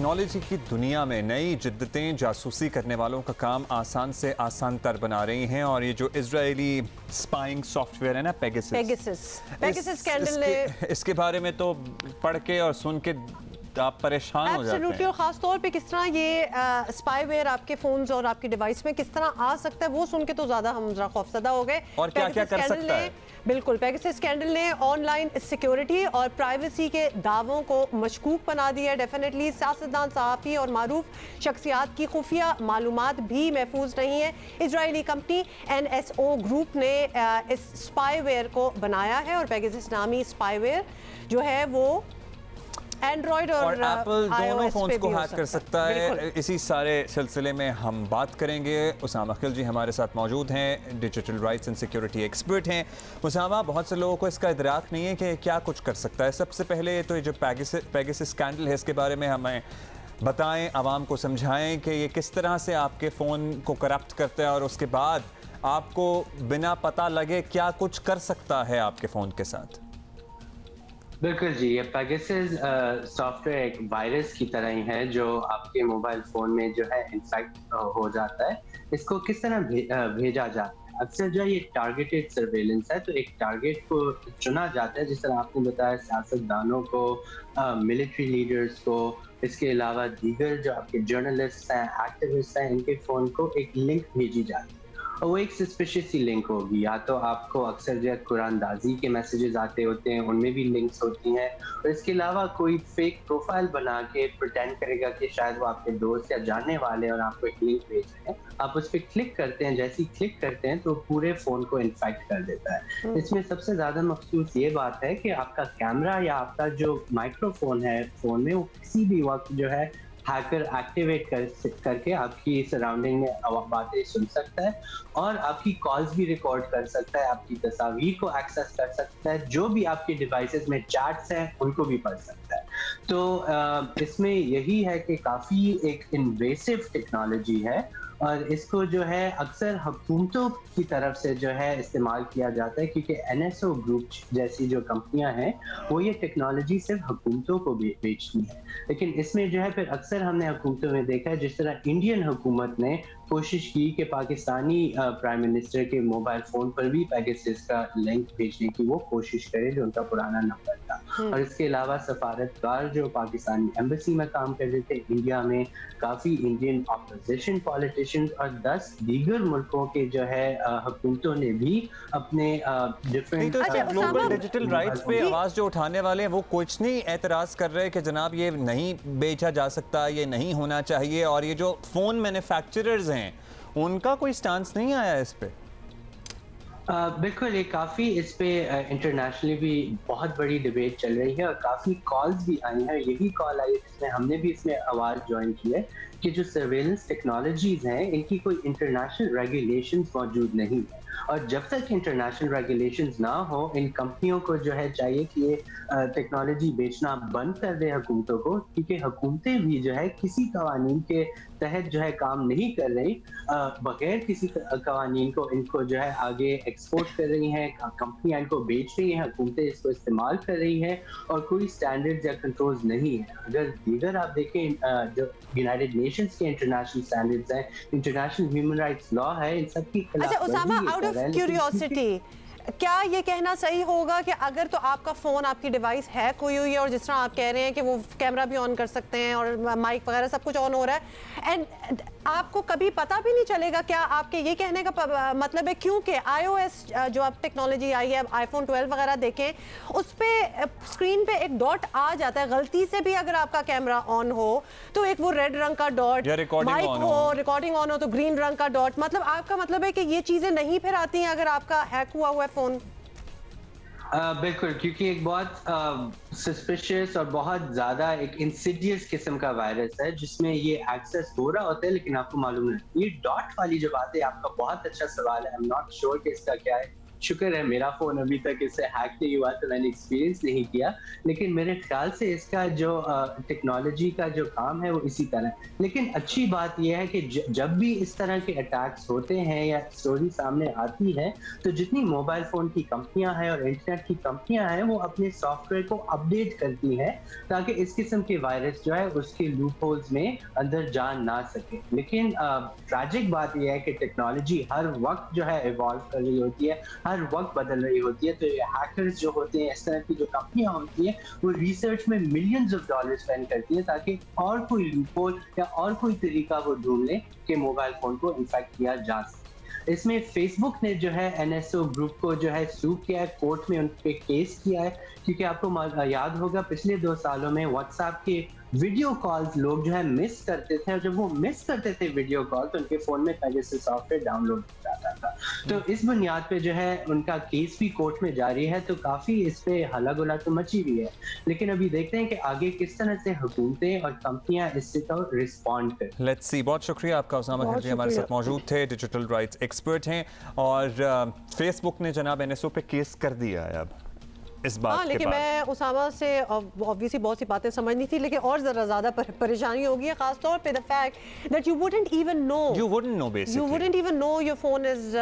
Technology की दुनिया में नई जिद्दतें जासूसी करने वालों का काम आसान से आसान तर बना रही हैं और ये जो इजरायली स्पाइंग सॉफ्टवेयर है ना पेगासस स्कैंडल ने इसके बारे में तो पढ़ के और सुन के आप परेशान हो जाते हैं। और खास तौर पे किस तरह ये स्पाईवेयर आपके फोन्स और आपकी डिवाइस में किस तरह आ सकता है वो सुन के तो ज्यादा हम जरा खौफजदा हो गए। और क्या-क्या कर सकता है? बिल्कुल, पेगासस स्कैंडल ने ऑनलाइन सिक्योरिटी और प्राइवेसी के दावों को मशकूक बना दिया। डेफिनेटली सियासतदान, सहाफ़ी और मारूफ शख्सियात की खुफिया मालूमात भी महफूज नहीं है। इजरायली कंपनी NSO ग्रुप ने इस स्पाईवेयर को बनाया है और पेगासस नामी स्पाईवेयर जो है वो एंड्रॉइड और एप्पल दोनों फोन्स को हैक कर सकता है। इसी सारे सिलसिले में हम बात करेंगे। उसामा खिलजी हमारे साथ मौजूद हैं, digital rights and security expert हैं। उसामा, बहुत से लोगों को इसका इदराक नहीं है कि क्या कुछ कर सकता है। सबसे पहले तो ये जो पेगासस स्कैंडल है इसके बारे में हमें बताएं, आवाम को समझाएं कि ये किस तरह से आपके फ़ोन को करप्ट करता है और उसके बाद आपको बिना पता लगे क्या कुछ कर सकता है आपके फ़ोन के साथ। बिल्कुल जी, ये पेगासस सॉफ्टवेयर एक वायरस की तरह ही है जो आपके मोबाइल फ़ोन में जो है इन्फेक्ट हो जाता है। इसको किस तरह भेजा जाता है? अक्सर जो ये टारगेटेड सर्वेलेंस है, तो एक टारगेट को चुना जाता है, जिस तरह आपने बताया सियासतदानों को, मिलिट्री लीडर्स को, इसके अलावा दीगर जो आपके जर्नलिस्ट हैं, एक्टिविस्ट हैं, इनके फ़ोन को एक लिंक भेजी जाती है और वो एक सस्पिशियस सी लिंक होगी। या तो आपको अक्सर जो कुरानदाजी के मैसेजेस आते होते हैं, उनमें भी लिंक्स होती हैं। और इसके अलावा कोई फेक प्रोफाइल बना के प्रिटेंड करेगा कि शायद वो आपके दोस्त या जानने वाले हैं और आपको एक लिंक भेज रहे हैं। आप उस पर क्लिक करते हैं, जैसे ही क्लिक करते हैं तो पूरे फ़ोन को इन्फेक्ट कर देता है। इसमें सबसे ज़्यादा मखसूस ये बात है कि आपका कैमरा या आपका जो माइक्रोफोन है फ़ोन में, वो किसी भी वक्त जो है हैकर एक्टिवेट करके आपकी सराउंडिंग में बातें सुन सकता है और आपकी कॉल्स भी रिकॉर्ड कर सकता है, आपकी तस्वीर को एक्सेस कर सकता है, जो भी आपके डिवाइसेस में चैट्स हैं उनको भी पढ़ सकता है। तो इसमें यही है कि काफ़ी एक इन्वेसिव टेक्नोलॉजी है और इसको जो है अक्सर हुकूमतों की तरफ से जो है इस्तेमाल किया जाता है, क्योंकि NSO ग्रुप जैसी जो कंपनियां हैं वो ये टेक्नोलॉजी सिर्फ हुकूमतों को बेचती है। लेकिन इसमें जो है फिर अक्सर हमने हुकूमतों में देखा है, जिस तरह इंडियन हुकूमत ने कोशिश की कि पाकिस्तानी प्राइम मिनिस्टर के मोबाइल फ़ोन पर भी पेगासस का लिंक भेजने की वो कोशिश करे, जो उनका पुराना नंबर था। और इसके अलावा सफारतकार जो पाकिस्तानी एम्बेसी में काम कर रहे थे इंडिया में, काफ़ी इंडियन अपोजिशन पॉलिटिशियंस और 10 दीगर मुल्कों के जो है हुकूमतों ने भी अपने डिफरेंट ग्लोबल डिजिटल राइट्स पे आवाज़ जो उठाने वाले हैं वो कुछ नहीं एतराज़ कर रहे कि जनाब ये नहीं बेचा जा सकता, ये नहीं होना चाहिए। और ये जो फ़ोन मैन्युफैक्चरर्स हैं उनका कोई स्टांस नहीं आया इस पे। बिल्कुल, ये काफ़ी इस पे इंटरनेशनली भी बहुत बड़ी डिबेट चल रही है और काफ़ी कॉल्स भी आई हैं। यही कॉल आई है जिसमें हमने भी इसमें आवाज़ ज्वाइन की है कि जो सर्वेलेंस टेक्नोलॉजीज़ हैं इनकी कोई इंटरनेशनल रेगुलेशंस मौजूद नहीं है और जब तक इंटरनेशनल रेगुलेशंस ना हो, इन कंपनियों को जो है चाहिए कि ये टेक्नोलॉजी बेचना बंद कर दे हुकूमतों को, क्योंकि हुकूमतें भी जो है किसी कवानीन के तहत जो है काम नहीं कर रही, बगैर किसी कवानीन को इनको जो है आगे एक्सपोर्ट कर रही हैं, कंपनियां इनको बेच रही हैं, हुकूमतें इसको इस्तेमाल कर रही हैं और कोई स्टैंडर्ड्स या कंट्रोल्स नहीं है। अगर दीगर आप देखें जो यूनाइटेड नेशंस के इंटरनेशनल स्टैंडर्ड्स हैं, इंटरनेशनल ह्यूमन राइट्स लॉ है, इन सब की क्यूरियोसिटी, क्या ये कहना सही होगा कि अगर तो आपका फ़ोन, आपकी डिवाइस हैक हुई हुई है और जिस तरह आप कह रहे हैं कि वो कैमरा भी ऑन कर सकते हैं और माइक वगैरह सब कुछ ऑन हो रहा है एंड आपको कभी पता भी नहीं चलेगा? क्या आपके ये कहने का मतलब है, क्योंकि iOS जो अब टेक्नोलॉजी आई है, iPhone 12 वगैरह देखें, उस पर स्क्रीन पे एक डॉट आ जाता है, गलती से भी अगर आपका कैमरा ऑन हो तो एक वो रेड रंग का डॉट, माइक हो, रिकॉर्डिंग ऑन हो तो ग्रीन रंग का डॉट। मतलब आपका मतलब है कि ये चीज़ें नहीं फिर आती हैं अगर आपका हैक हुआ है फोन? बिल्कुल, क्योंकि एक बहुत सस्पिशियस और बहुत ज़्यादा एक इंसिडियस किस्म का वायरस है जिसमें ये एक्सेस हो रहा होता है लेकिन आपको मालूम नहीं। ये डॉट वाली जो बात है, आपका बहुत अच्छा सवाल है, आई एम नॉट श्योर कि इसका क्या है शुक्र है मेरा फोन अभी तक इससे हैक नहीं हुआ तो मैंने एक्सपीरियंस नहीं किया, लेकिन मेरे ख्याल से इसका जो टेक्नोलॉजी का जो काम है वो इसी तरह। लेकिन अच्छी बात यह है कि जब भी इस तरह के अटैक्स होते हैं या स्टोरी सामने आती है तो जितनी मोबाइल फोन की कंपनियां हैं और इंटरनेट की कंपनियां हैं वो अपने सॉफ्टवेयर को अपडेट करती हैं ताकि इस किस्म के वायरस जो है उसके लूप होल्स में अंदर जा ना सके। लेकिन ट्रैजिक बात यह है कि टेक्नोलॉजी हर वक्त जो है इवॉल्व कर रही होती है, हर वक्त बदल रही होती है। तो ये हैकर्स जो होते हैं, इस तरह की जो कंपनियां होती हैं, वो रिसर्च में मिलियंस ऑफ डॉलर स्पेंड करती हैं ताकि और कोई लूपहोल या और कोई तरीका वो ढूंढ लें कि मोबाइल फोन को इन्फेक्ट किया जा सके। इसमें फेसबुक ने जो है NSO ग्रुप को जो है सू किया है, कोर्ट में उन पे केस किया है, क्योंकि आपको याद होगा पिछले 2 सालों में व्हाट्सएप के वीडियो कॉल्स लोग जो है मिस करते थे, और जब वो मिस करते थे वीडियो कॉल तो उनके फोन में पेगासस सॉफ्टवेयर डाउनलोड हो जाता था। तो इस बुनियाद पे जो है उनका केस भी कोर्ट में जारी है, तो काफी इस पे हल्ला गुल्ला तो मची हुई है। लेकिन अभी देखते हैं कि आगे किस तरह से हुकूमतें और कंपनियां इससे तो रिस्पॉन्ड करें। Let's see. बहुत शुक्रिया आपका उसामा खिलजी हमारे साथ मौजूद थे, डिजिटल राइट्स एक्सपर्ट हैं। और फेसबुक ने जनाब NSO पे केस कर दिया है अब इस बात के लेकिन बाद। मैं उसामा से ऑब्वियसली बहुत सी बातें समझनी थी, लेकिन और ज़्यादा परेशानी होगी है, खास तौर पे the fact that you wouldn't even know your phone is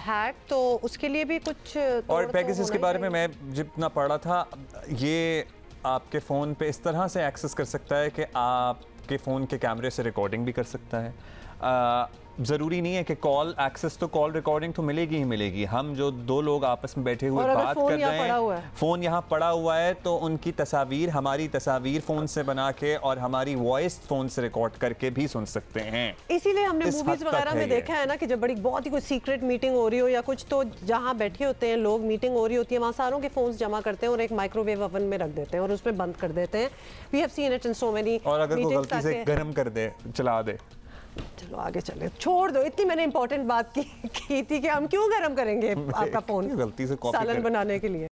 hack, तो उसके लिए भी कुछ और पेगासस के बारे में मैं जितना पढ़ा था, ये आपके फ़ोन पे इस तरह से एक्सेस कर सकता है कि आपके फ़ोन के कैमरे से रिकॉर्डिंग भी कर सकता है। ज़रूरी नहीं है कि कॉल एक्सेस, तो कॉल रिकॉर्डिंग तो मिलेगी ही मिलेगी। हम जो 2 लोग आपस में बैठे हुए बात कर रहे हैं, फ़ोन यहाँ पड़ा हुआ है, तो उनकी तस्वीर, हमारी तस्वीर फ़ोन से बना के और हमारी वॉइस फ़ोन से रिकॉर्ड करके भी सुन सकते हैं। इसीलिए हमने मूवीज़ वगैरह में देखा है ना कि जब बहुत ही कोई सीक्रेट मीटिंग हो रही हो या कुछ, तो जहाँ बैठे होते हैं लोग, मीटिंग हो रही होती है, वहाँ सारों के फ़ोन्स जमा करते हैं और एक माइक्रोवेव ओवन में रख देते हैं और उसमें बंद कर देते हैं। We have seen it in so many. और अगर वो गलती से गर्म कर दे, चला दे, चलो आगे चले, छोड़ दो। इतनी मैंने इंपॉर्टेंट बात की थी कि हम क्यों गर्म करेंगे आपका फोन गलती से सालन बनाने के लिए।